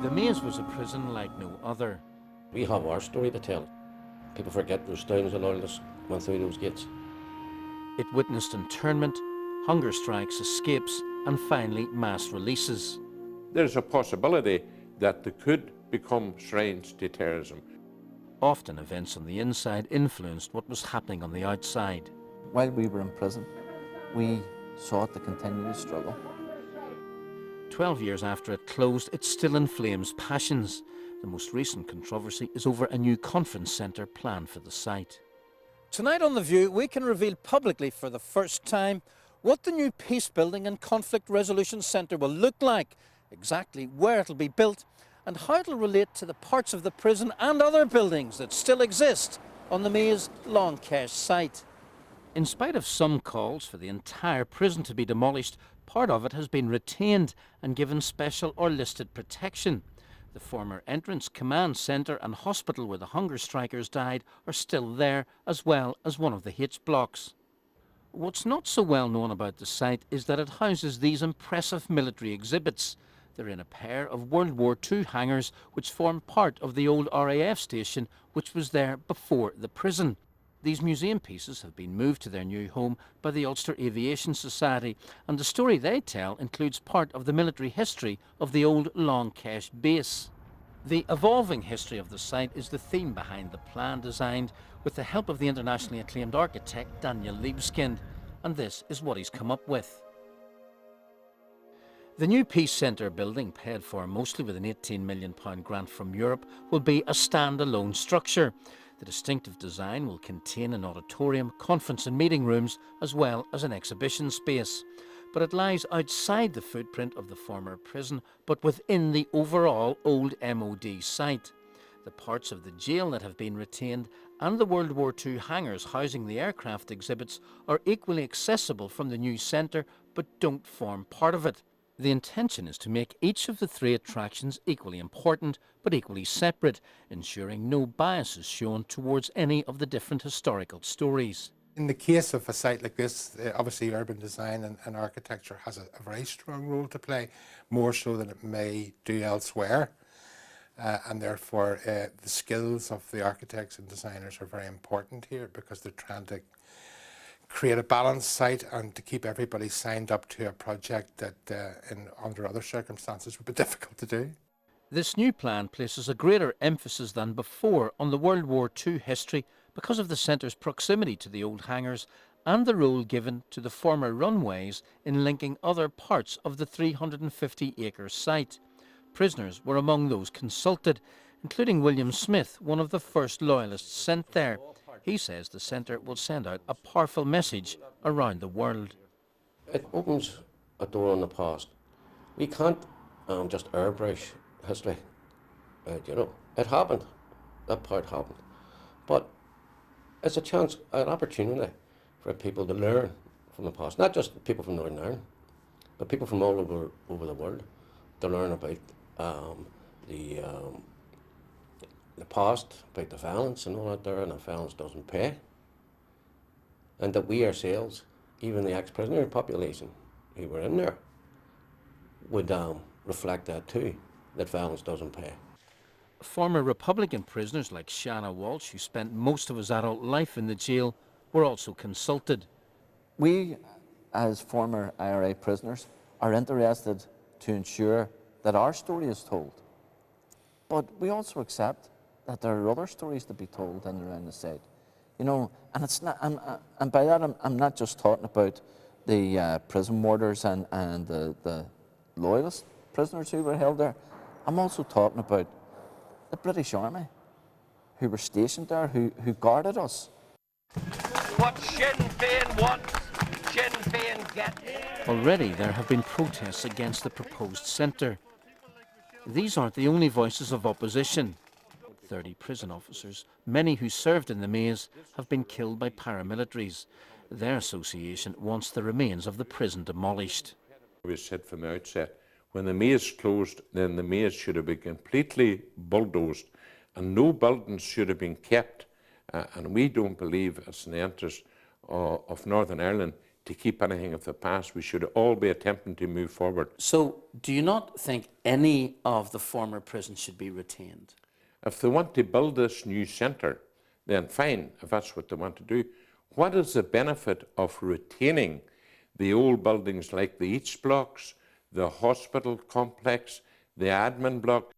The maze was a prison like no other. We have our story to tell. People forget those thousands of loyalists went through those gates. It witnessed internment, hunger strikes, escapes, and finally mass releases. There's a possibility that they could become shrines to terrorism. Often events on the inside influenced what was happening on the outside. While we were in prison, we sought to continue the struggle. 12 years after it closed, it still inflames passions. The most recent controversy is over a new conference centre planned for the site. Tonight on The View, we can reveal publicly for the first time what the new Peace Building and Conflict Resolution Centre will look like, exactly where it'll be built, and how it'll relate to the parts of the prison and other buildings that still exist on the Maze Long KESH site. In spite of some calls for the entire prison to be demolished, part of it has been retained and given special or listed protection. The former entrance, command centre and hospital where the hunger strikers died are still there, as well as one of the H blocks. What's not so well known about the site is that it houses these impressive military exhibits. They're in a pair of World War II hangars which form part of the old RAF station which was there before the prison. These museum pieces have been moved to their new home by the Ulster Aviation Society, and the story they tell includes part of the military history of the old Long KESH base. The evolving history of the site is the theme behind the plan, designed with the help of the internationally acclaimed architect Daniel Libeskind, and this is what he's come up with. The new Peace Centre building, paid for mostly with an £18 million grant from Europe, will be a standalone structure. The distinctive design will contain an auditorium, conference and meeting rooms, as well as an exhibition space. But it lies outside the footprint of the former prison, but within the overall old MOD site. The parts of the jail that have been retained and the World War II hangars housing the aircraft exhibits are equally accessible from the new centre, but don't form part of it. The intention is to make each of the three attractions equally important, but equally separate, ensuring no bias is shown towards any of the different historical stories. In the case of a site like this, obviously urban design and architecture has a very strong role to play, more so than it may do elsewhere. And therefore, the skills of the architects and designers are very important here, because they're trying to create a balanced site and to keep everybody signed up to a project that under other circumstances would be difficult to do. This new plan places a greater emphasis than before on the World War II history because of the centre's proximity to the old hangars and the role given to the former runways in linking other parts of the 350-acre site. Prisoners were among those consulted, including William Smith, one of the first loyalists sent there. He says the centre will send out a powerful message around the world. It opens a door on the past. We can't just airbrush history. You know, it happened. That part happened. But it's a chance, an opportunity for people to learn from the past. Not just people from Northern Ireland, but people from all over the world to learn about the past, about the violence and all that there, and that violence doesn't pay. And that we ourselves, even the ex-prisoner population who were in there, would reflect that too, that violence doesn't pay. Former Republican prisoners like Shanna Walsh, who spent most of his adult life in the jail, were also consulted. We, as former IRA prisoners, are interested to ensure that our story is told. But we also accept that there are other stories to be told in and around the site. You know, and it's not, and by that I'm not just talking about the prison warders and the loyalist prisoners who were held there. I'm also talking about the British Army, who were stationed there, who guarded us. What Sinn Féin wants, Sinn Féin gets. Already there have been protests against the proposed centre. These aren't the only voices of opposition. 30 prison officers, many who served in the maze, have been killed by paramilitaries. Their association wants the remains of the prison demolished. We said from the outset, when the maze closed, then the maze should have been completely bulldozed and no buildings should have been kept. And we don't believe, as in the interest of Northern Ireland, to keep anything of the past. We should all be attempting to move forward. So, do you not think any of the former prisons should be retained? If they want to build this new centre, then fine, if that's what they want to do. What is the benefit of retaining the old buildings like the East blocks, the hospital complex, the admin block?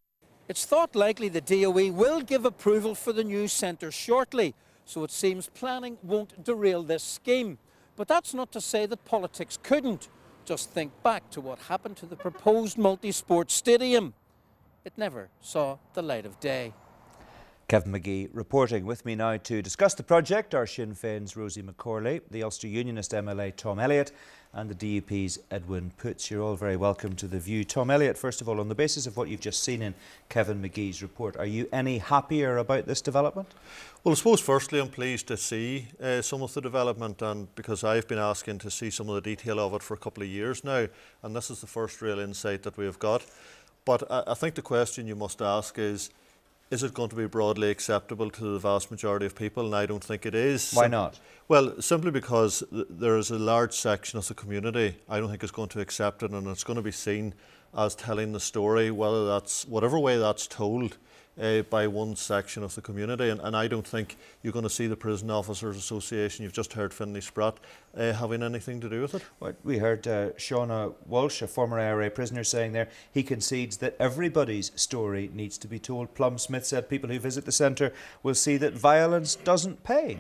It's thought likely the DOE will give approval for the new centre shortly, so it seems planning won't derail this scheme. But that's not to say that politics couldn't. Just think back to what happened to the proposed multi-sport stadium. It never saw the light of day. Kevin McGee reporting. With me now to discuss the project are Sinn Féin's Rosie McCorley, the Ulster Unionist MLA Tom Elliott and the DUP's Edwin Poots. You're all very welcome to The View. Tom Elliott, first of all, on the basis of what you've just seen in Kevin McGee's report, are you any happier about this development? Well, I suppose firstly I'm pleased to see some of the development, and because I've been asking to see some of the detail of it for a couple of years now, and this is the first real insight that we've got. But I think the question you must ask is it going to be broadly acceptable to the vast majority of people? And I don't think it is. Why not? Well, simply because there is a large section of the community I don't think is going to accept it, and it's going to be seen as telling the story, whether that's whatever way that's told by one section of the community. And I don't think you're going to see the Prison Officers Association, you've just heard Finlay Spratt, having anything to do with it. Well, we heard Shauna Walsh, a former IRA prisoner, saying there he concedes that everybody's story needs to be told. Plum Smith said people who visit the centre will see that violence doesn't pay.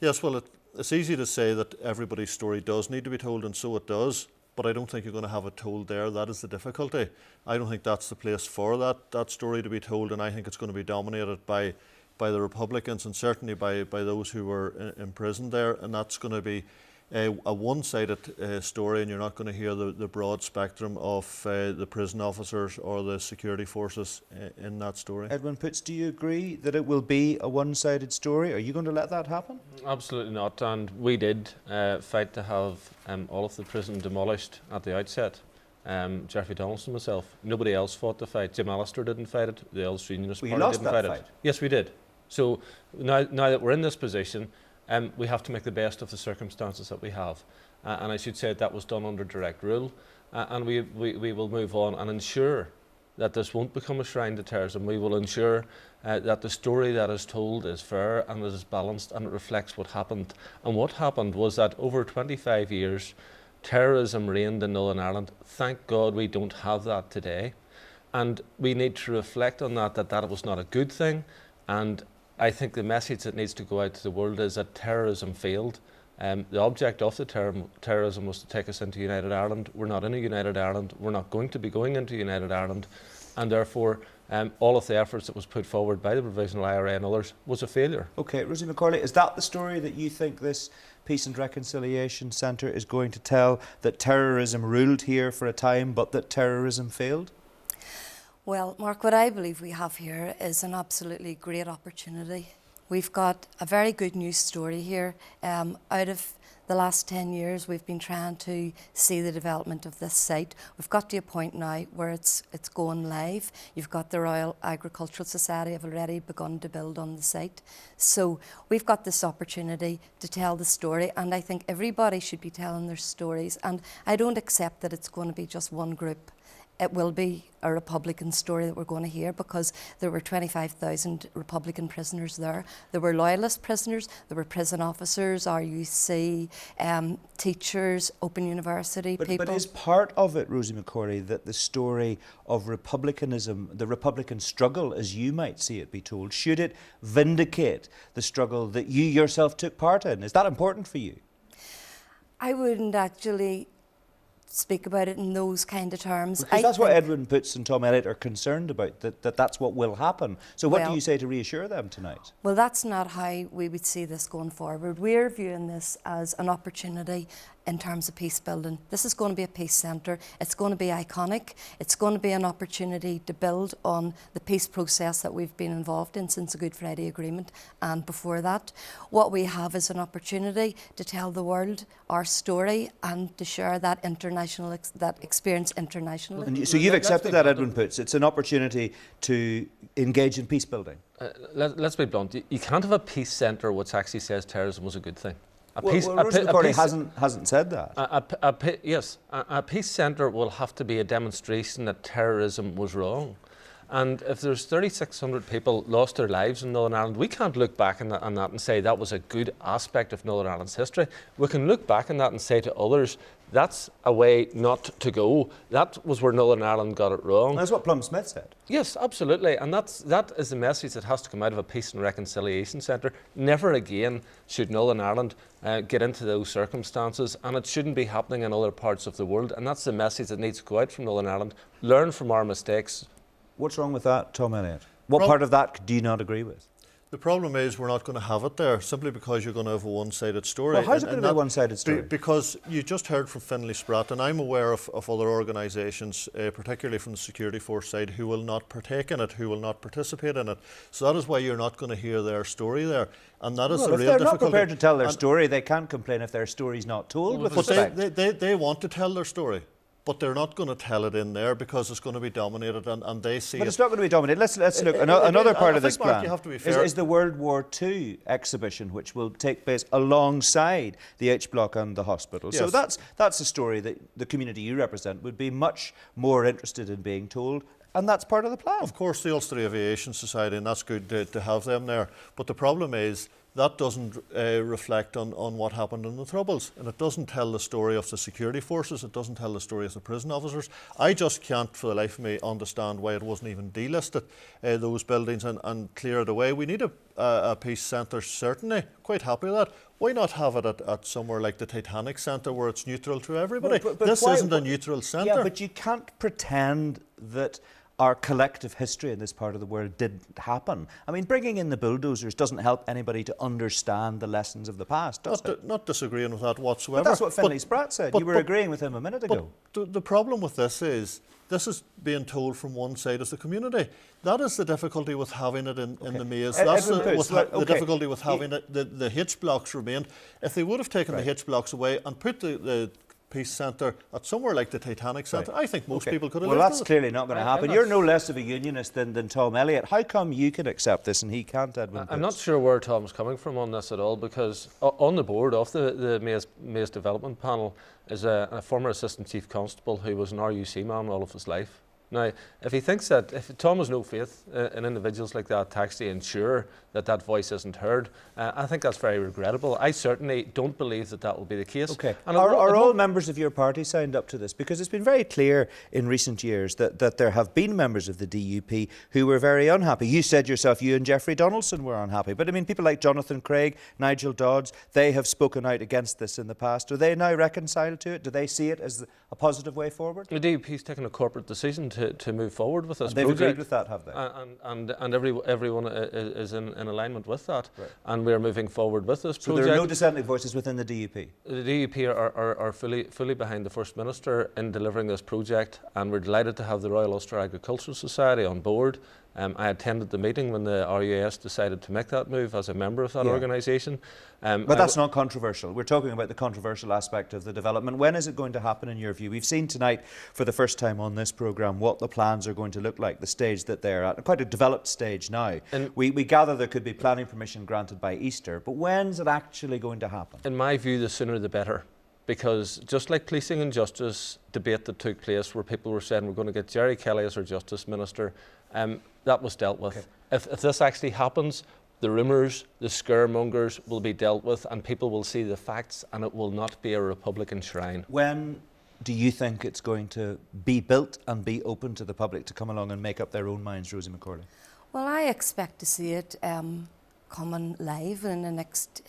Yes, well, it's easy to say that everybody's story does need to be told, and so it does. But I don't think you're going to have it told there. That is the difficulty. I don't think that's the place for that story to be told, and I think it's going to be dominated by the Republicans, and certainly by those who were imprisoned there, and that's going to be a one-sided story, and you're not going to hear the broad spectrum of the prison officers or the security forces in that story. Edwin Poots, do you agree that it will be a one-sided story? Are you going to let that happen? Absolutely not, and we did fight to have all of the prison demolished at the outset. Jeffrey Donaldson, myself, nobody else fought the fight. Jim Allister didn't fight it, the Ulster Unionist Party didn't fight it. Yes, we did. So now that we're in this position, we have to make the best of the circumstances that we have. And I should say that was done under direct rule. And we will move on and ensure that this won't become a shrine to terrorism. We will ensure that the story that is told is fair and it is balanced and it reflects what happened. And what happened was that over 25 years, terrorism reigned in Northern Ireland. Thank God we don't have that today. And we need to reflect on that was not a good thing. And I think the message that needs to go out to the world is that terrorism failed. The object of the terrorism was to take us into United Ireland. We're not in a United Ireland. We're not going to be going into United Ireland. And therefore, all of the efforts that was put forward by the Provisional IRA and others was a failure. OK, Rosie McCorley, is that the story that you think this Peace and Reconciliation Centre is going to tell, that terrorism ruled here for a time, but that terrorism failed? Well, Mark, what I believe we have here is an absolutely great opportunity. We've got a very good news story here. Out of the last 10 years, we've been trying to see the development of this site. We've got to a point now where it's going live. You've got the Royal Agricultural Society have already begun to build on the site. So we've got this opportunity to tell the story, and I think everybody should be telling their stories. And I don't accept that it's going to be just one group. It will be a Republican story that we're going to hear, because there were 25,000 Republican prisoners there. There were Loyalist prisoners, there were prison officers, RUC, teachers, Open University people. But is part of it, Rosie McCorley, that the story of republicanism, the Republican struggle, as you might see it be told, should it vindicate the struggle that you yourself took part in? Is that important for you? I wouldn't actually speak about it in those kind of terms. Because that's what Edwin Poots and Tom Elliott are concerned about, that's what will happen. So what do you say to reassure them tonight? Well, that's not how we would see this going forward. We're viewing this as an opportunity in terms of peace building. This is going to be a peace centre. It's going to be iconic. It's going to be an opportunity to build on the peace process that we've been involved in since the Good Friday Agreement and before that. What we have is an opportunity to tell the world our story and to share that experience internationally. And so you've accepted that, Edwin Poots. It's an opportunity to engage in peace building. Let's be blunt. You can't have a peace centre which actually says terrorism was a good thing. Rosie McCorley hasn't said that. Yes, a peace centre will have to be a demonstration that terrorism was wrong. And if there's 3,600 people lost their lives in Northern Ireland, we can't look back on that and say that was a good aspect of Northern Ireland's history. We can look back on that and say to others, that's a way not to go. That was where Northern Ireland got it wrong. That's what Plum Smith said. Yes, absolutely. And that is the message that has to come out of a Peace and Reconciliation Centre. Never again should Northern Ireland get into those circumstances, and it shouldn't be happening in other parts of the world. And that's the message that needs to go out from Northern Ireland. Learn from our mistakes. What's wrong with that, Tom Elliott? What part of that do you not agree with? The problem is we're not going to have it there simply because you're going to have a one-sided story. Well, how's it going to be a one-sided story? Because you just heard from Finlay Spratt, and I'm aware of other organisations, particularly from the security force side, who will not partake in it, who will not participate in it. So that is why you're not going to hear their story there. And that is the real difficulty. If they're not prepared to tell their story, they can't complain if their story's not told with respect. They want to tell their story. But they're not going to tell it in there because it's going to be dominated, and they see. But it's not going to be dominated. Let's look. Another part of this plan you have to be fair. Is the World War II exhibition, which will take place alongside the H Block and the hospital. Yes. So that's a story that the community you represent would be much more interested in being told. And that's part of the plan. Of course, the Ulster Aviation Society, and that's good to have them there. But the problem is that doesn't reflect on what happened in the Troubles. And it doesn't tell the story of the security forces. It doesn't tell the story of the prison officers. I just can't, for the life of me, understand why it wasn't even delisted, those buildings, and cleared away. We need a peace centre, certainly. Quite happy with that. Why not have it at somewhere like the Titanic Centre where it's neutral to everybody? But this isn't a neutral centre. Yeah, but you can't pretend that our collective history in this part of the world didn't happen. I mean, bringing in the bulldozers doesn't help anybody to understand the lessons of the past, does it? Not disagreeing with that whatsoever. But that's what Finlay Spratt said. You were agreeing with him a minute ago. But the problem with this is being told from one side of the community. That is the difficulty with having it in the maze. That's the difficulty with having it. The H blocks remained. If they would have taken the H blocks away and put the Peace Centre at somewhere like the Titanic Centre, I think most people could have lived Well, that's with it. clearly not going to happen. You're no less of a unionist than Tom Elliott. How come you can accept this and he can't, Edwin? I'm not sure where Tom's coming from on this at all, because on the board of the Maze Development Panel is a former Assistant Chief Constable who was an RUC man all of his life. Now, if he thinks that, if Tom has no faith in individuals like that to actually ensure that voice isn't heard, I think that's very regrettable. I certainly don't believe that will be the case. Okay. And are all members of your party signed up to this? Because it's been very clear in recent years that there have been members of the DUP who were very unhappy. You said yourself, you and Jeffrey Donaldson were unhappy. But I mean, people like Jonathan Craig, Nigel Dodds, they have spoken out against this in the past. Are they now reconciled to it? Do they see it as a positive way forward? The DUP's taken a corporate decision to move forward with this project. They've agreed with that, have they? And everyone is in alignment with that. Right. And we're moving forward with this project. So there are no dissenting voices within the DUP? The DUP are fully behind the First Minister in delivering this project, and we're delighted to have the Royal Ulster Agricultural Society on board. I attended the meeting when the RUAS decided to make that move as a member of that organisation. But that's not controversial. We're talking about the controversial aspect of the development. When is it going to happen in your view? We've seen tonight for the first time on this programme what the plans are going to look like, the stage that they're at, quite a developed stage now. And we gather there could be planning permission granted by Easter, but when's it actually going to happen? In my view, the sooner the better. Because just like policing and justice debate that took place where people were saying we're going to get Jerry Kelly as our Justice Minister, that was dealt with. Okay. If this actually happens, the rumours, the scaremongers will be dealt with, and people will see the facts, and it will not be a Republican shrine. When do you think it's going to be built and be open to the public to come along and make up their own minds, Rosie McCorley? Well, I expect to see it coming live in the next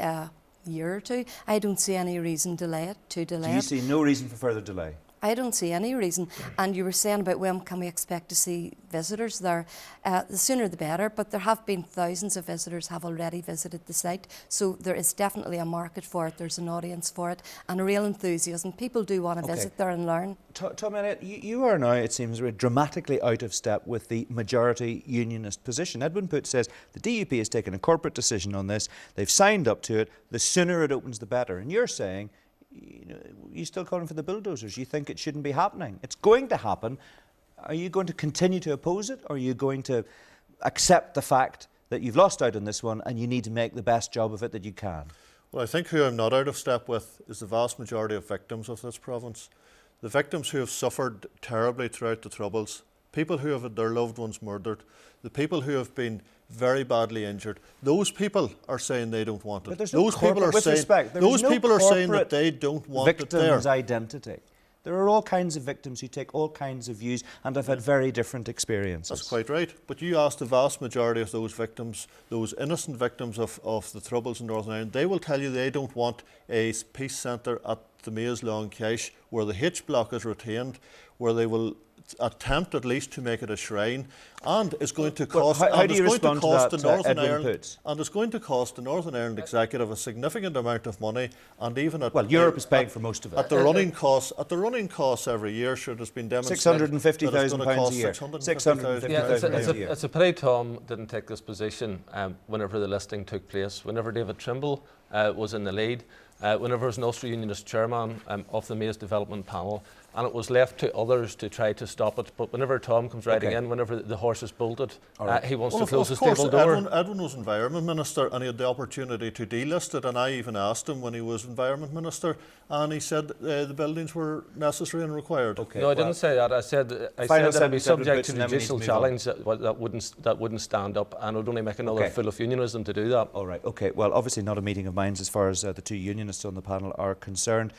year or two. I don't see any reason to delay it. Do you see no reason for further delay? I don't see any reason. And you were saying about when can we expect to see visitors there? The sooner the better, but there have been thousands of visitors have already visited the site, so there is definitely a market for it, there's an audience for it, and a real enthusiasm. People do want to visit there and learn. Tom Elliott, you are now, it seems, dramatically out of step with the majority unionist position. Edwin Poots says the DUP has taken a corporate decision on this, they've signed up to it, the sooner it opens the better. And you're saying, you're still calling for the bulldozers. You think it shouldn't be happening. It's going to happen. Are you going to continue to oppose it, or are you going to accept the fact that you've lost out on this one and you need to make the best job of it that you can? Well, I think who I'm not out of step with is the vast majority of victims of this province. The victims who have suffered terribly throughout the Troubles, people who have had their loved ones murdered, the people who have been very badly injured, those people are saying they don't want it. But there's no Those people are with saying, respect, there those is no people are saying corporate that they don't want it there. victim's identity. There are all kinds of victims who take all kinds of views and have had very different experiences. That's quite right. But you ask the vast majority of those victims, those innocent victims of the Troubles in Northern Ireland, they will tell you they don't want a peace centre at the Maze Lawn KESH where the H block is retained, where they will attempt at least to make it a shrine, and it's going to cost. How do you respond to that, Edwin Poots? And it's going to cost the Northern Ireland Executive a significant amount of money, and even at Europe is paying for most of it. At the running costs every year, sure, there's been demonstrated £650,000 a year. £650,000 a year. It's a pity Tom didn't take this position whenever the listing took place. Whenever David Trimble was in the lead, whenever there was an Ulster Unionist chairman of the Maze Development Panel, and it was left to others to try to stop it. But whenever Tom comes riding in, whenever the horse is bolted, he wants to close the stable door. Edwin was Environment Minister and he had the opportunity to delist it, and I even asked him when he was Environment Minister, and he said the buildings were necessary and required. No, I didn't say that. I said that it would be subject to judicial challenge that wouldn't stand up, and it would only make another fool of unionism to do that. All right, okay. Well, obviously not a meeting of minds as far as the two unionists on the panel are concerned.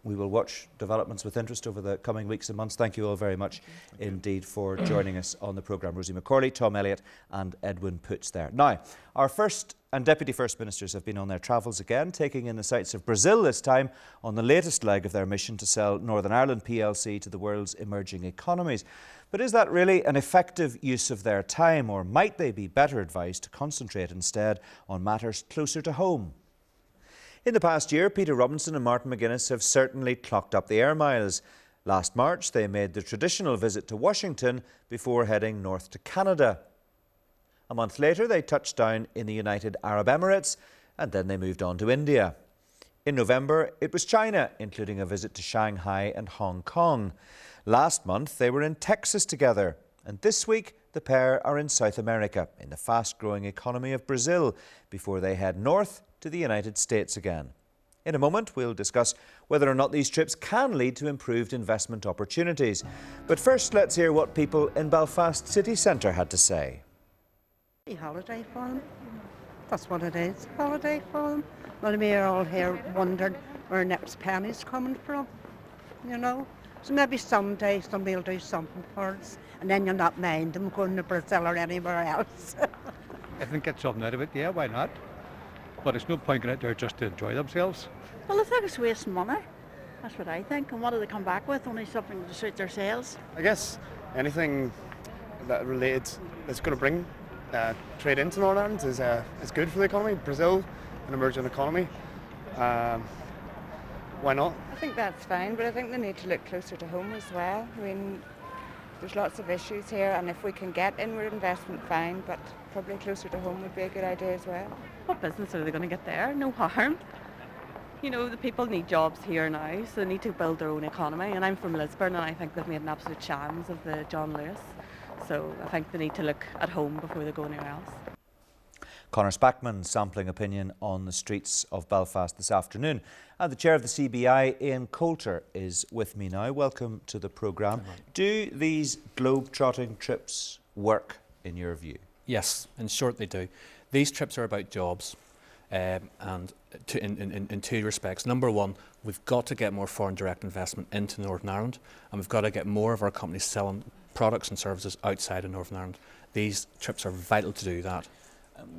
We will watch developments with interest over the coming weeks and months. Thank you all very much indeed for joining us on the programme. Rosie McCorley, Tom Elliott and Edwin Poots there. Now, our First and Deputy First Ministers have been on their travels again, taking in the sights of Brazil this time on the latest leg of their mission to sell Northern Ireland PLC to the world's emerging economies. But is that really an effective use of their time, or might they be better advised to concentrate instead on matters closer to home? In the past year, Peter Robinson and Martin McGuinness have certainly clocked up the air miles. Last March, they made the traditional visit to Washington before heading north to Canada. A month later, they touched down in the United Arab Emirates, and then they moved on to India. In November, it was China, including a visit to Shanghai and Hong Kong. Last month, they were in Texas together, and this week, the pair are in South America, in the fast-growing economy of Brazil, before they head north to the United States again. In a moment, we'll discuss whether or not these trips can lead to improved investment opportunities. But first, let's hear what people in Belfast city centre had to say. A holiday for them. That's what it is, holiday for them. Well, we're all here wondering where our next penny's coming from, you know. So maybe someday somebody will do something for us, and then you'll not mind them going to Brazil or anywhere else. If they get something out of it, yeah, why not? But it's no point going out there just to enjoy themselves. Well, I think it's wasting money. That's what I think. And what do they come back with? Only something to suit their sales. I guess anything that related that's going to bring trade into Northern Ireland is good for the economy. Brazil, an emerging economy. Why not? I think that's fine, but I think they need to look closer to home as well. I mean, there's lots of issues here, and if we can get inward investment, fine, but probably closer to home would be a good idea as well. What business are they going to get there? No harm. You know, the people need jobs here now, so they need to build their own economy. And I'm from Lisburn, and I think they've made an absolute shams of the John Lewis. So I think they need to look at home before they go anywhere else. Conor Spackman sampling opinion on the streets of Belfast this afternoon. And the chair of the CBI, Ian Coulter, is with me now. Welcome to the programme. Do these globe-trotting trips work, in your view? Yes, in short they do. These trips are about jobs, and in two respects. Number one, we've got to get more foreign direct investment into Northern Ireland, and we've got to get more of our companies selling products and services outside of Northern Ireland. These trips are vital to do that.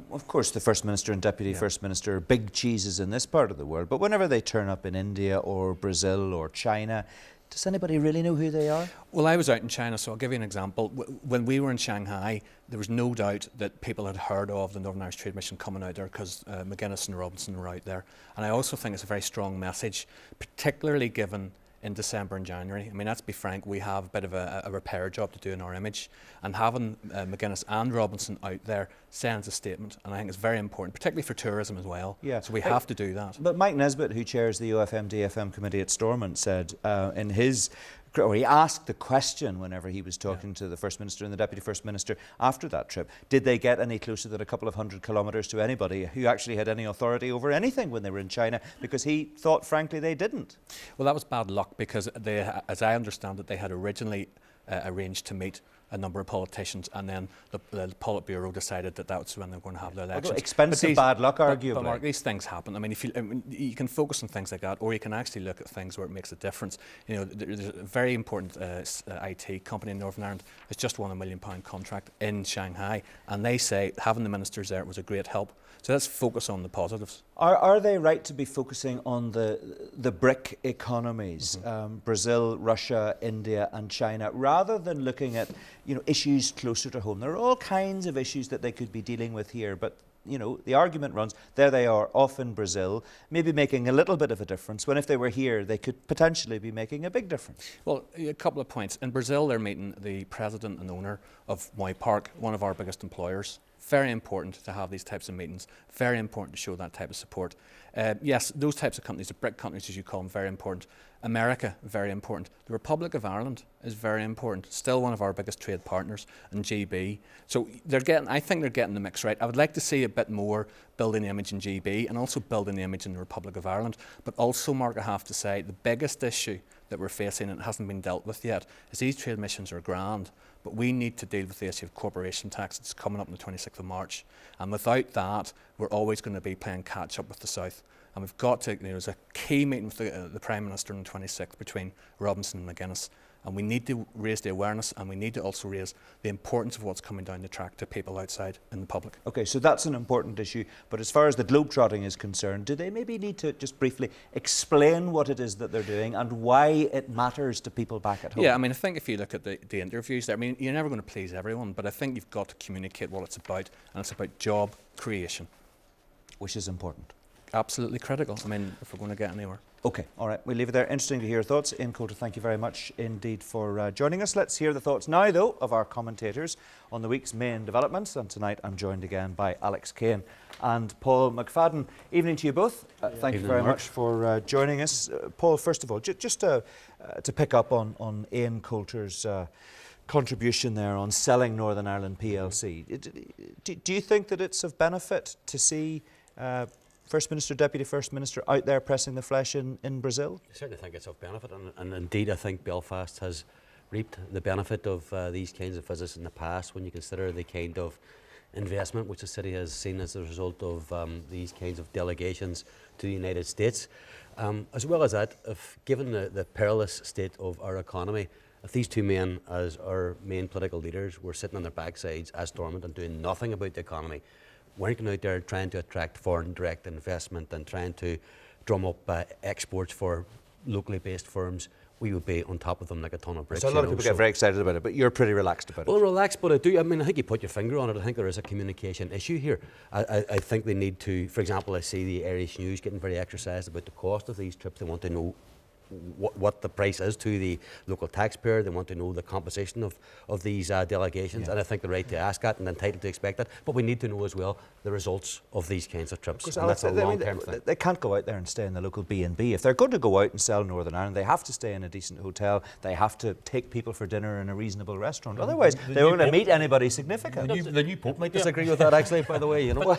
Of course, the First Minister and Deputy First Minister are big cheeses in this part of the world, but whenever they turn up in India or Brazil or China, does anybody really know who they are? Well, I was out in China, so I'll give you an example. When we were in Shanghai, there was no doubt that people had heard of the Northern Irish Trade Mission coming out there because McGuinness and Robinson were out there. And I also think it's a very strong message, particularly given in December and January. I mean, let's be frank, we have a bit of a repair job to do in our image, and having McGuinness and Robinson out there sends a statement, and I think it's very important, particularly for tourism as well. Yeah. So we have to do that. But Mike Nesbitt, who chairs the OFM-DFM committee at Stormont, said in his or he asked the question whenever he was talking to the First Minister and the Deputy First Minister after that trip, did they get any closer than a couple of 100 kilometres to anybody who actually had any authority over anything when they were in China? Because he thought, frankly, they didn't. Well, that was bad luck because they, as I understand it, they had originally arranged to meet a number of politicians, and then the Politburo decided that that's when they were going to have their elections. Expensive bad luck, arguably. But Mark, these things happen. I mean, you can focus on things like that, or you can actually look at things where it makes a difference. You know, there's a very important IT company in Northern Ireland that's just won £1 million contract in Shanghai, and they say having the ministers there was a great help. So let's focus on the positives. Are they right to be focusing on the BRIC economies, Brazil, Russia, India and China, rather than looking at, you know, issues closer to home? There are all kinds of issues that they could be dealing with here, but you know, the argument runs, there they are off in Brazil, maybe making a little bit of a difference, when if they were here, they could potentially be making a big difference. Well, a couple of points. In Brazil, they're meeting the president and owner of Moy Park, one of our biggest employers. Very important to have these types of meetings, very important to show that type of support. Yes, those types of companies, the BRIC countries as you call them, very important. America, very important. The Republic of Ireland is very important, still one of our biggest trade partners, and GB. So I think they're getting the mix right. I would like to see a bit more building the image in GB and also building the image in the Republic of Ireland. But also, Mark, I have to say, the biggest issue that we're facing, and it hasn't been dealt with yet, is these trade missions are grand, but we need to deal with the issue of corporation tax. It's coming up on the 26th of March. And without that, we're always going to be playing catch up with the South. And we've got to, there's a key meeting with the Prime Minister on the 26th between Robinson and McGuinness. And we need to raise the awareness, and we need to also raise the importance of what's coming down the track to people outside in the public. Okay, so that's an important issue. But as far as the globetrotting is concerned, do they maybe need to just briefly explain what it is that they're doing and why it matters to people back at home? Yeah, I mean, I think if you look at the interviews there, I mean, you're never going to please everyone, but I think you've got to communicate what it's about, and it's about job creation. Which is important. Absolutely critical, I mean, if we're going to get anywhere. Okay, all right, we'll leave it there. Interesting to hear your thoughts. Ian Coulter, thank you very much indeed for joining us. Let's hear the thoughts now, though, of our commentators on the week's main developments. And tonight I'm joined again by Alex Kane and Paul McFadden. Evening to you both. Thank you very much for joining us. Paul, first of all, just to pick up on Ian Coulter's contribution there on selling Northern Ireland PLC. Do you think that it's of benefit to see First Minister, Deputy First Minister out there pressing the flesh in Brazil? I certainly think it's of benefit, and indeed I think Belfast has reaped the benefit of these kinds of visits in the past, when you consider the kind of investment which the city has seen as a result of these kinds of delegations to the United States. As well as that, given the perilous state of our economy, if these two men, as our main political leaders, were sitting on their backsides as Stormont and doing nothing about the economy, weren't going out there trying to attract foreign direct investment and trying to drum up exports for locally based firms, we would be on top of them like a ton of bricks. So a lot of people get very excited about it, but you're pretty relaxed about it. Well, relaxed, but I think you put your finger on it. I think there is a communication issue here. I think they need to, for example, I see the Irish News getting very exercised about the cost of these trips. They want to know what the price is to the local taxpayer. They want to know the composition of these delegations, and I think they're right to ask that and entitled to expect that. But we need to know as well the results of these kinds of trips, and that's a long-term thing. They can't go out there and stay in the local B&B. If they're going to go out and sell Northern Ireland, they have to stay in a decent hotel. They have to take people for dinner in a reasonable restaurant. Otherwise, they won't going to meet anybody significant. The new Pope might disagree with that, actually, by the way. You know,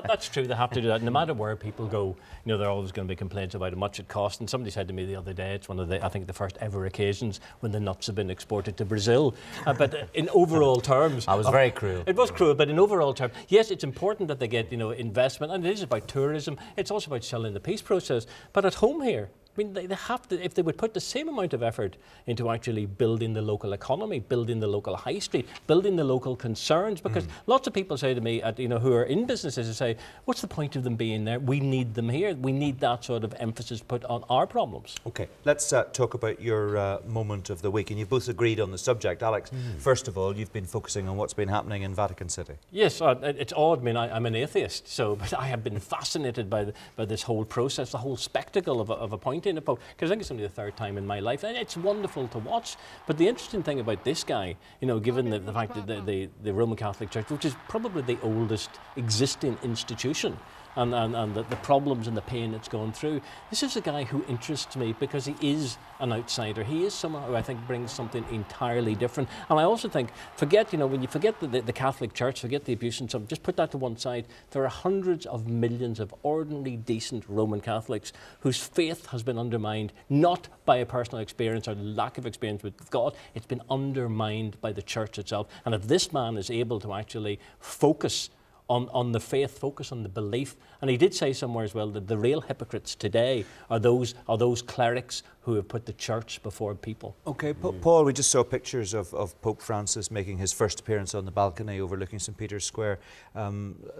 that's true. They have to do that. No matter where people go, there are always going to be complaints about how much it costs. And somebody said to me the other day, it's one of the, I think, the first ever occasions when the nuts have been exported to Brazil. But in overall terms, I was very cruel. It was cruel, but in overall terms, yes, it's important that they get investment, and it is about tourism. It's also about selling the peace process. But at home here, I mean, they have to, if they would put the same amount of effort into actually building the local economy, building the local high street, building the local concerns, because lots of people say to me, who are in businesses, they say, what's the point of them being there? We need them here. We need that sort of emphasis put on our problems. Okay, let's talk about your moment of the week, and you've both agreed on the subject. Alex, first of all, you've been focusing on what's been happening in Vatican City. Yes, it's odd. I mean, I'm an atheist, but I have been fascinated by this whole process, the whole spectacle of appointing a pope, because I think it's only the third time in my life, and it's wonderful to watch. But the interesting thing about this guy, given the fact that the Roman Catholic Church, which is probably the oldest existing institution and the problems and the pain it's going through. This is a guy who interests me because he is an outsider. He is someone who I think brings something entirely different. And I also think, when you forget the Catholic Church, forget the abuse and stuff, just put that to one side. There are hundreds of millions of ordinary, decent Roman Catholics whose faith has been undermined, not by a personal experience or lack of experience with God, it's been undermined by the church itself. And if this man is able to actually focus on the faith, focus on the belief. And he did say somewhere as well that the real hypocrites today are those clerics who have put the church before people. Okay, Paul, we just saw pictures of Pope Francis making his first appearance on the balcony overlooking St. Peter's Square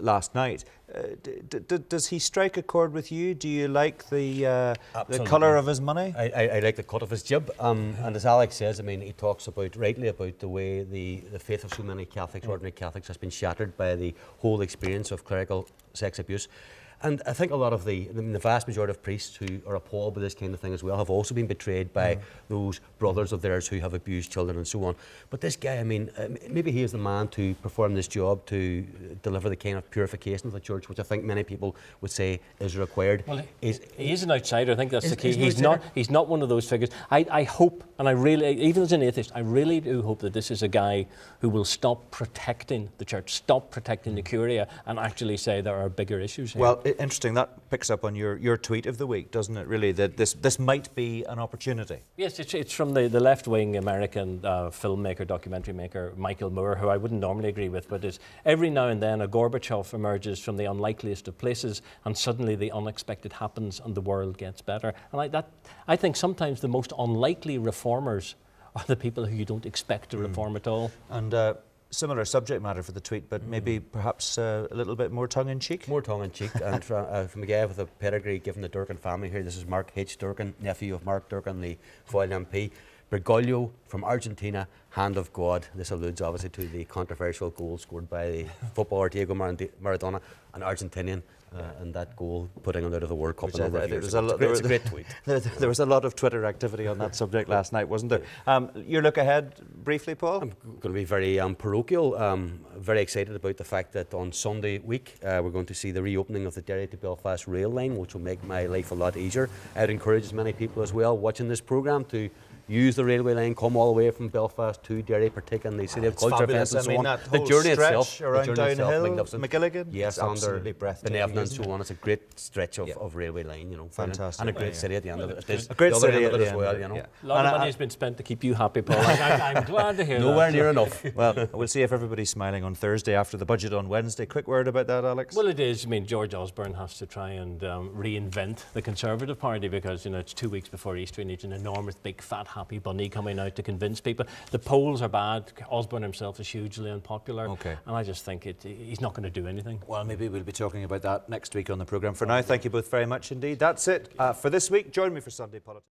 last night. Does he strike a chord with you? Do you like the colour of his money? I like the cut of his jib. And as Alex says, he talks rightly about the way the faith of so many Catholics, ordinary Catholics, has been shattered by the whole experience of clerical sex abuse. And I think a lot of the vast majority of priests who are appalled by this kind of thing as well have also been betrayed by those brothers of theirs who have abused children and so on. But this guy, maybe he is the man to perform this job, to deliver the kind of purification of the church, which I think many people would say is required. Well, he is an outsider. I think that's the key. He's not one of those figures. I hope, and I really, even as an atheist, I really do hope that this is a guy who will stop protecting the church, stop protecting the Curia, and actually say there are bigger issues here. Well, interesting. That picks up on your tweet of the week, doesn't it, really, that this might be an opportunity? Yes, it's from the left-wing American filmmaker, documentary maker, Michael Moore, who I wouldn't normally agree with, but is every now and then a Gorbachev emerges from the unlikeliest of places and suddenly the unexpected happens and the world gets better. And I think sometimes the most unlikely reformers are the people who you don't expect to reform at all. And similar subject matter for the tweet, but maybe perhaps a little bit more tongue-in-cheek? More tongue-in-cheek, and from a guy with a pedigree given the Durkan family here. This is Mark H. Durkan, nephew of Mark Durkan, the Foyle MP. Bergoglio from Argentina, hand of God. This alludes obviously to the controversial goal scored by the footballer Diego Maradona, an Argentinian, and that goal putting under the World Cup. It's a great tweet. There was a lot of Twitter activity on that subject last night, wasn't there? Your look ahead, briefly, Paul? I'm going to be very parochial. Very excited about the fact that on Sunday week we're going to see the reopening of the Derry to Belfast rail line, which will make my life a lot easier. I'd encourage as many people as well watching this programme to use the railway line, come all the way from Belfast to Derry, partake in the City of Culture events and so on. The journey itself, around Downhill, McGilligan, yes, absolutely breathtaking. Benevolent and so on. It's a great stretch of railway line, Fantastic. And a great city at the end of it. A great city at the end, well, A lot of money has been spent to keep you happy, Paul. I'm glad to hear that. Nowhere near enough. Well, we'll see if everybody's smiling on Thursday after the budget on Wednesday. Quick word about that, Alex? Well, it is. George Osborne has to try and reinvent the Conservative Party because, it's 2 weeks before Easter and he's an enormous, big, fat, happy bunny coming out to convince people. The polls are bad. Osborne himself is hugely unpopular. Okay. And I just think he's not going to do anything. Well, maybe we'll be talking about that next week on the programme. For now, thank you both very much indeed. That's it for this week. Join me for Sunday Politics.